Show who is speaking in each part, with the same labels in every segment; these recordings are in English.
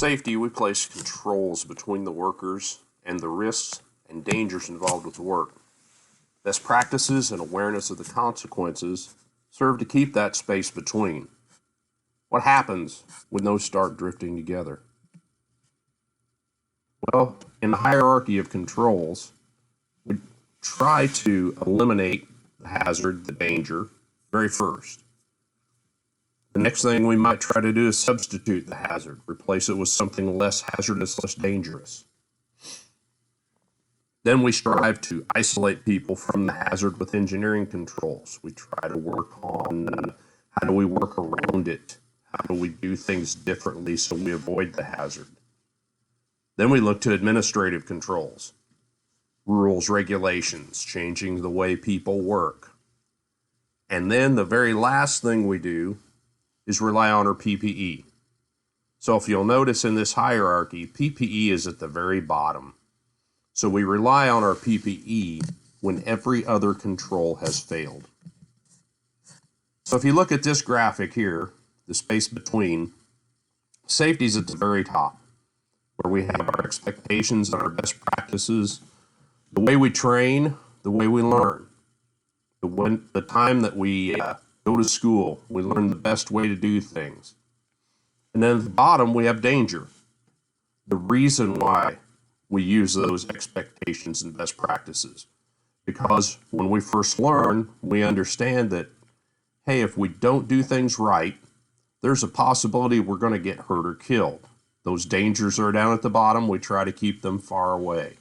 Speaker 1: safety, we place controls between the workers and the risks and dangers involved with the work. Best practices and awareness of the consequences serve to keep that space between. What happens when those start drifting together? Well, in the hierarchy of controls, we try to eliminate the hazard, the danger, very first. The next thing we might try to do is substitute the hazard, replace it with something less hazardous, less dangerous. Then we strive to isolate people from the hazard with engineering controls. We try to work on how do we work around it? How do we do things differently so we avoid the hazard? Then we look to administrative controls, rules, regulations, changing the way people work. And then the very last thing we do is rely on our PPE. So if you'll notice in this hierarchy, PPE is at the very bottom. So we rely on our PPE when every other control has failed. So if you look at this graphic here, the space between, safety is at the very top, where we have our expectations and our best practices, the way we train, the way we learn, the time that we go to school, we learn the best way to do things. And then at the bottom, we have danger. The reason why we use those expectations and best practices. Because when we first learn, we understand that, hey, if we don't do things right, there's a possibility we're going to get hurt or killed. Those dangers are down at the bottom. We try to keep them far away.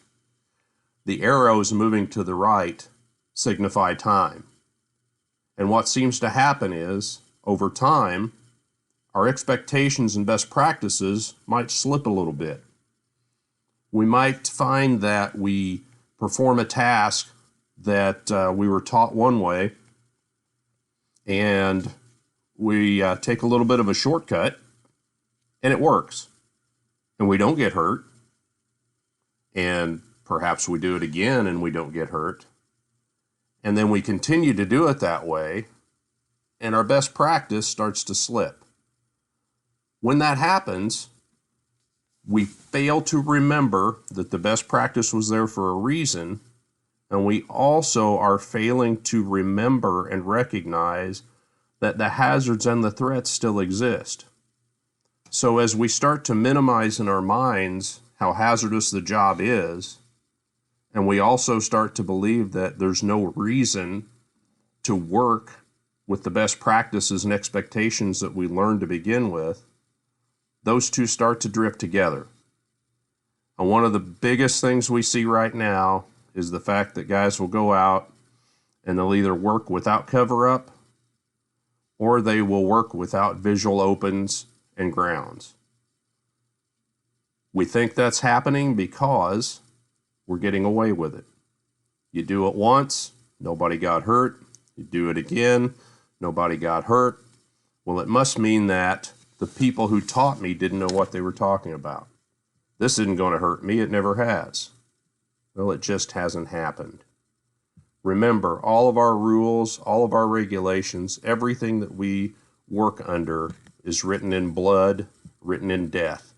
Speaker 1: The arrows moving to the right signify time. And what seems to happen is, over time, our expectations and best practices might slip a little bit. We might find that we perform a task that we were taught one way, and we take a little bit of a shortcut, and it works. And we don't get hurt. And perhaps we do it again and we don't get hurt. And then we continue to do it that way, and our best practice starts to slip. When that happens, we fail to remember that the best practice was there for a reason, and we also are failing to remember and recognize that the hazards and the threats still exist. So as we start to minimize in our minds how hazardous the job is, and we also start to believe that there's no reason to work with the best practices and expectations that we learned to begin with, those two start to drift together. And one of the biggest things we see right now is the fact that guys will go out and they'll either work without cover-up or they will work without visual opens and grounds. We think that's happening because we're getting away with it. You do it once, nobody got hurt. You do it again, nobody got hurt. Well, it must mean that the people who taught me didn't know what they were talking about. This isn't going to hurt me, it never has. Well, it just hasn't happened. Remember, all of our rules, all of our regulations, everything that we work under is written in blood, written in death.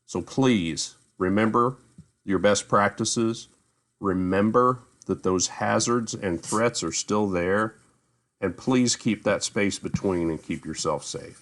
Speaker 1: So please, remember your best practices. Remember that those hazards and threats are still there. And please keep that space between and keep yourself safe.